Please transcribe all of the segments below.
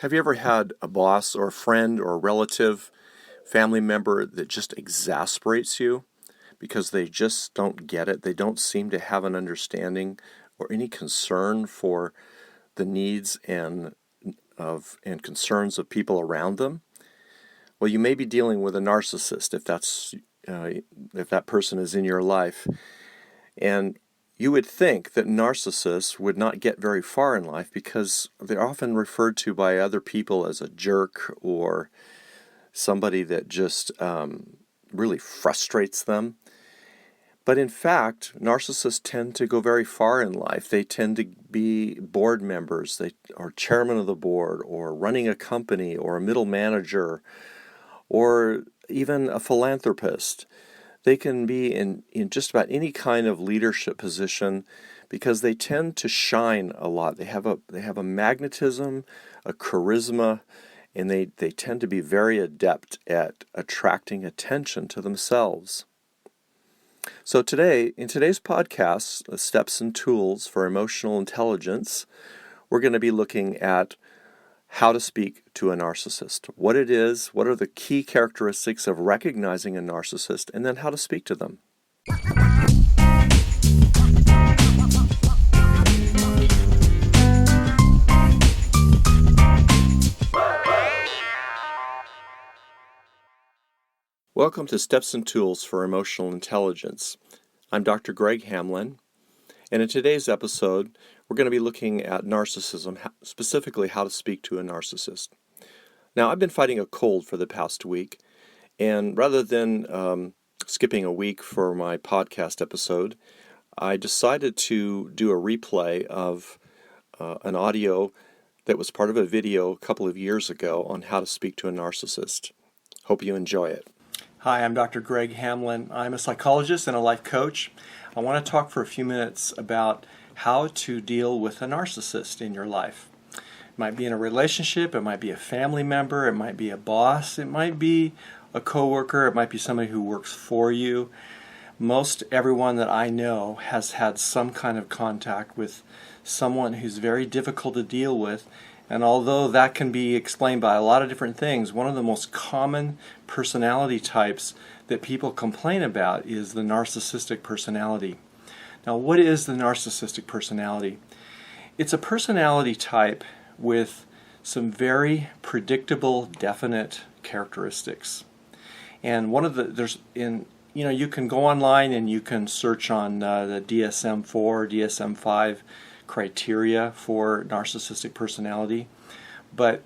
Have you ever had a boss or a friend or a relative, family member that just exasperates you because they just don't get it? They don't seem to have an understanding or any concern for the needs and concerns of people around them? Well, you may be dealing with a narcissist if that person is in your life. And you would think that narcissists would not get very far in life because they're often referred to by other people as a jerk or somebody that just really frustrates them. But in fact, narcissists tend to go very far in life. They tend to be board members, they are chairman of the board, or running a company, or a middle manager, or even a philanthropist. They can be in just about any kind of leadership position because they tend to shine a lot. They have a magnetism, a charisma, and they tend to be very adept at attracting attention to themselves. So in today's podcast, Steps and Tools for Emotional Intelligence, we're going to be looking at how to speak to a narcissist, what it is, what are the key characteristics of recognizing a narcissist, and then how to speak to them. Welcome to Steps and Tools for Emotional Intelligence. I'm Dr. Greg Hamlin, and in today's episode, we're going to be looking at narcissism, specifically how to speak to a narcissist. Now, I've been fighting a cold for the past week, and rather than skipping a week for my podcast episode, I decided to do a replay of an audio that was part of a video a couple of years ago on how to speak to a narcissist. Hope you enjoy it. Hi, I'm Dr. Greg Hamlin. I'm a psychologist and a life coach. I want to talk for a few minutes about how to deal with a narcissist in your life. It might be in a relationship, it might be a family member, it might be a boss, it might be a coworker, it might be somebody who works for you. Most everyone that I know has had some kind of contact with someone who's very difficult to deal with. And although that can be explained by a lot of different things, one of the most common personality types that people complain about is the narcissistic personality. Now, what is the narcissistic personality? It's a personality type with some very predictable, definite characteristics. And you can go online and you can search on the DSM-4, DSM-5 criteria for narcissistic personality, but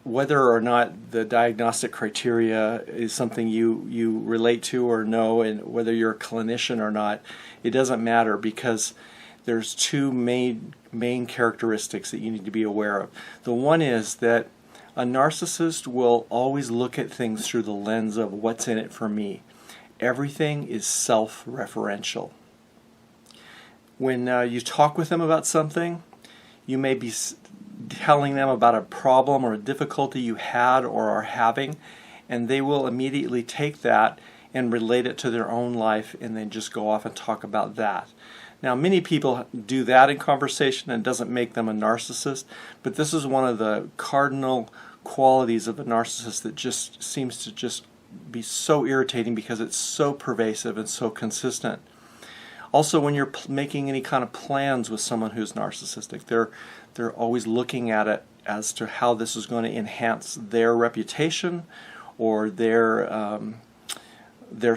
whether or not the diagnostic criteria is something you relate to or know, and whether you're a clinician or not, it doesn't matter, because there's two main characteristics that you need to be aware of. The one is that a narcissist will always look at things through the lens of what's in it for me. Everything is self-referential. When you talk with them about something, you may be telling them about a problem or a difficulty you had or are having, and they will immediately take that and relate it to their own life and then just go off and talk about that. Now, many people do that in conversation and it doesn't make them a narcissist, but this is one of the cardinal qualities of a narcissist that just seems to just be so irritating because it's so pervasive and so consistent. Also, when you're making any kind of plans with someone who's narcissistic, they're always looking at it as to how this is going to enhance their reputation or their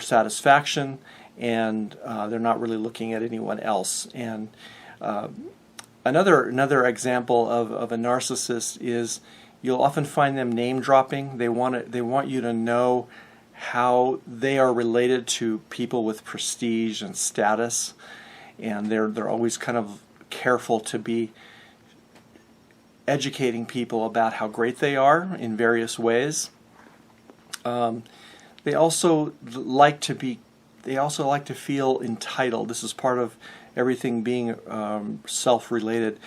satisfaction, and they're not really looking at anyone else. And another example of a narcissist is you'll often find them name dropping. They want you to know how they are related to people with prestige and status, and they're always kind of careful to be educating people about how great they are in various ways. They also like to feel entitled. This is part of everything being self-related.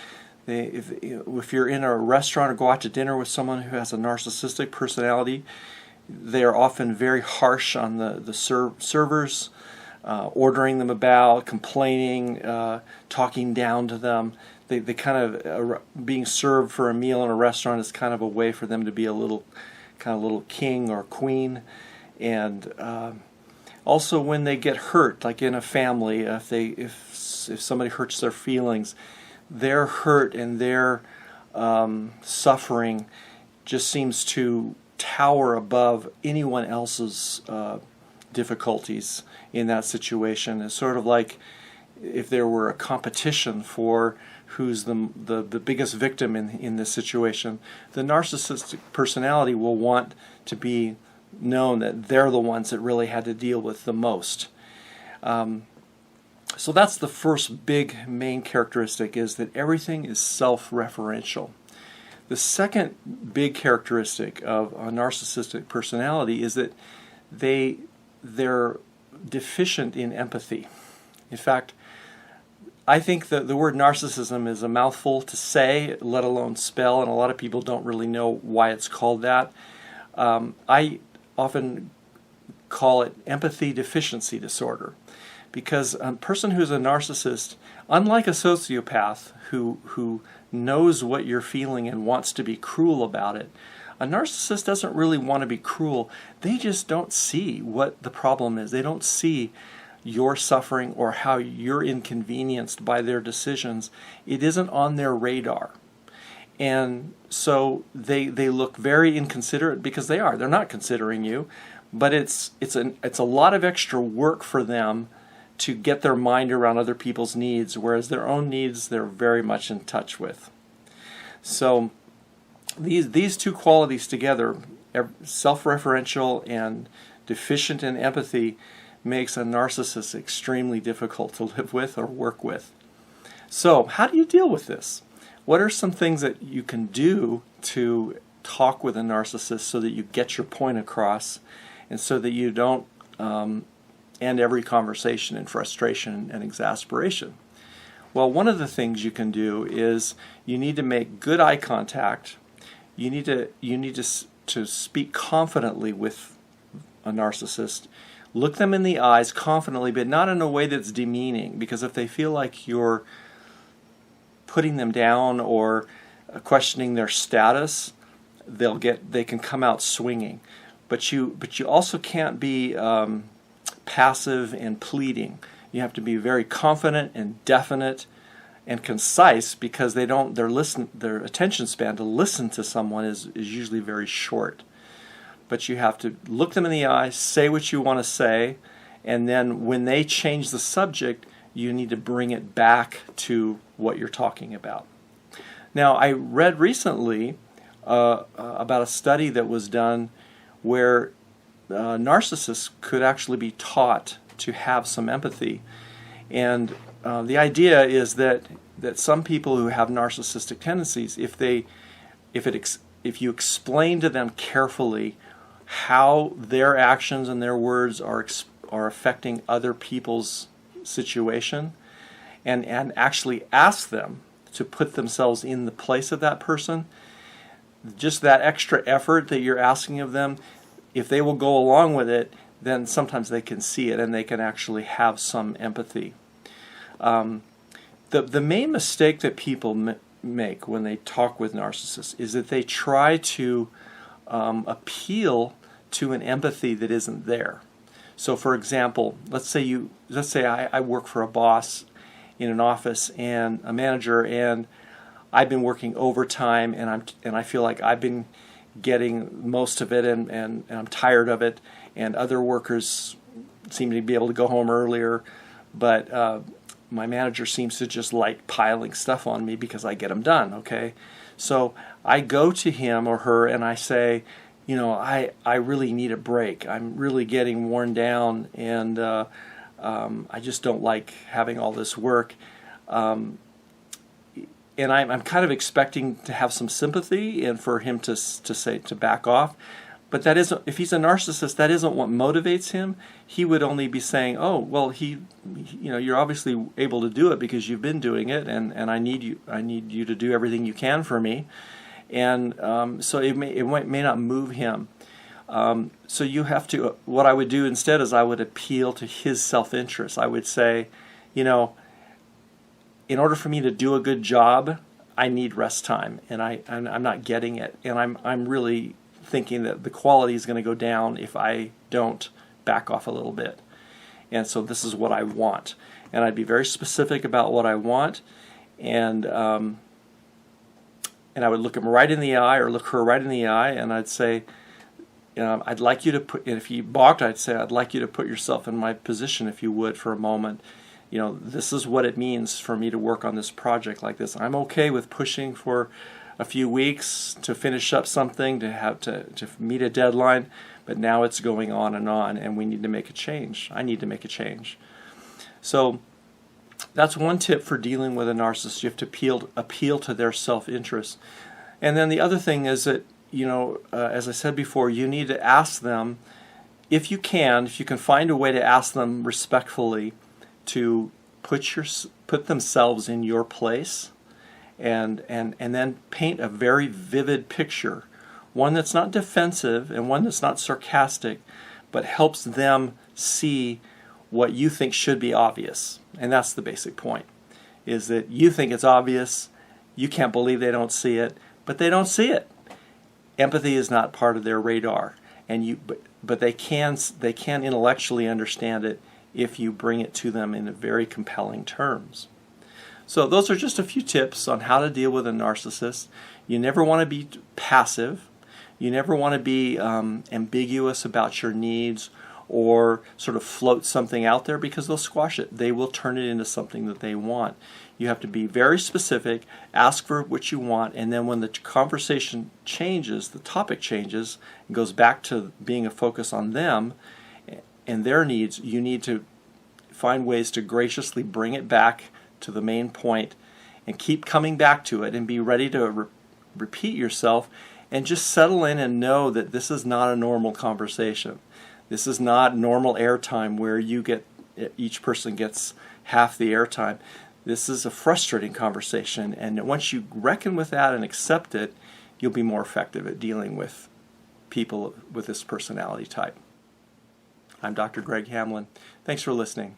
If you're in a restaurant or go out to dinner with someone who has a narcissistic personality, they are often very harsh on the servers, ordering them about, complaining, talking down to them. they kind of being served for a meal in a restaurant is kind of a way for them to be a little king or queen. And also when they get hurt, like in a family, if somebody hurts their feelings, their hurt and their suffering just seems to tower above anyone else's difficulties in that situation. It's sort of like if there were a competition for who's the biggest victim in this situation. The narcissistic personality will want to be known that they're the ones that really had to deal with the most. So that's the first big main characteristic, is that everything is self-referential. The second big characteristic of a narcissistic personality is that they're deficient in empathy. In fact, I think that the word narcissism is a mouthful to say, let alone spell, and a lot of people don't really know why it's called that. I often call it empathy deficiency disorder, because a person who's a narcissist, unlike a sociopath who knows what you're feeling and wants to be cruel about it, a narcissist doesn't really want to be cruel. They just don't see what the problem is. They don't see your suffering or how you're inconvenienced by their decisions. It isn't on their radar. And so they look very inconsiderate, because they are. They're not considering you, but it's a lot of extra work for them to get their mind around other people's needs, whereas their own needs they're very much in touch with. So these two qualities together, self-referential and deficient in empathy, makes a narcissist extremely difficult to live with or work with. So how do you deal with this? What are some things that you can do to talk with a narcissist so that you get your point across, and so that you don't end every conversation in frustration and exasperation? Well, one of the things you can do is you need to make good eye contact. You need to speak confidently with a narcissist. Look them in the eyes confidently, but not in a way that's demeaning, because if they feel like you're putting them down or questioning their status, they can come out swinging. But you also can't be passive and pleading. You have to be very confident and definite and concise, because their attention span to listen to someone is usually very short. But you have to look them in the eye, say what you want to say, and then when they change the subject, you need to bring it back to what you're talking about. Now, I read recently about a study that was done where narcissists could actually be taught to have some empathy. And the idea is that some people who have narcissistic tendencies, if you explain to them carefully how their actions and their words are affecting other people's situation, and actually ask them to put themselves in the place of that person, just that extra effort that you're asking of them, if they will go along with it, then sometimes they can see it and they can actually have some empathy. The main mistake that people make when they talk with narcissists is that they try to appeal to an empathy that isn't there. So, for example, let's say I work for a boss in an office and a manager, and I've been working overtime, and I feel like I've been getting most of it, and I'm tired of it, and other workers seem to be able to go home earlier, but my manager seems to just like piling stuff on me because I get them done. Okay, so I go to him or her and I say, I really need a break. I'm really getting worn down, and I just don't like having all this work. And I'm kind of expecting to have some sympathy and for him to say to back off. But that isn't, if he's a narcissist, that isn't what motivates him. He would only be saying, "Oh, well, you're obviously able to do it because you've been doing it, and I need you to do everything you can for me." And so it may not move him. So you have to. What I would do instead is I would appeal to his self-interest. I would say, in order for me to do a good job, I need rest time, and I'm not getting it, and I'm really thinking that the quality is going to go down if I don't back off a little bit. And so this is what I want, and I'd be very specific about what I want, and I would look him right in the eye or look her right in the eye, and I'd say, I'd like you to put, and if he balked, I'd say, I'd like you to put yourself in my position, if you would, for a moment. This is what it means for me to work on this project like this. I'm okay with pushing for a few weeks to finish up something, to have to meet a deadline, but now it's going on, and we need to make a change. I need to make a change. So that's one tip for dealing with a narcissist. You have to appeal to their self-interest. And then the other thing is that, as I said before, you need to ask them, if you can find a way to ask them respectfully to put themselves in your place, and then paint a very vivid picture, one that's not defensive and one that's not sarcastic, but helps them see what you think should be obvious. And that's the basic point, is that you think it's obvious, you can't believe they don't see it, but they don't see it. Empathy is not part of their radar, but they can intellectually understand it if you bring it to them in very compelling terms. So those are just a few tips on how to deal with a narcissist. You never want to be passive. You never want to be ambiguous about your needs or sort of float something out there, because they'll squash it. They will turn it into something that they want. You have to be very specific, ask for what you want, and then when the conversation changes, the topic changes, and goes back to being a focus on them and their needs, you need to find ways to graciously bring it back to the main point and keep coming back to it, and be ready to repeat yourself, and just settle in and know that this is not a normal conversation. This is not normal airtime where each person gets half the airtime. This is a frustrating conversation, and once you reckon with that and accept it, you'll be more effective at dealing with people with this personality type. I'm Dr. Greg Hamlin. Thanks for listening.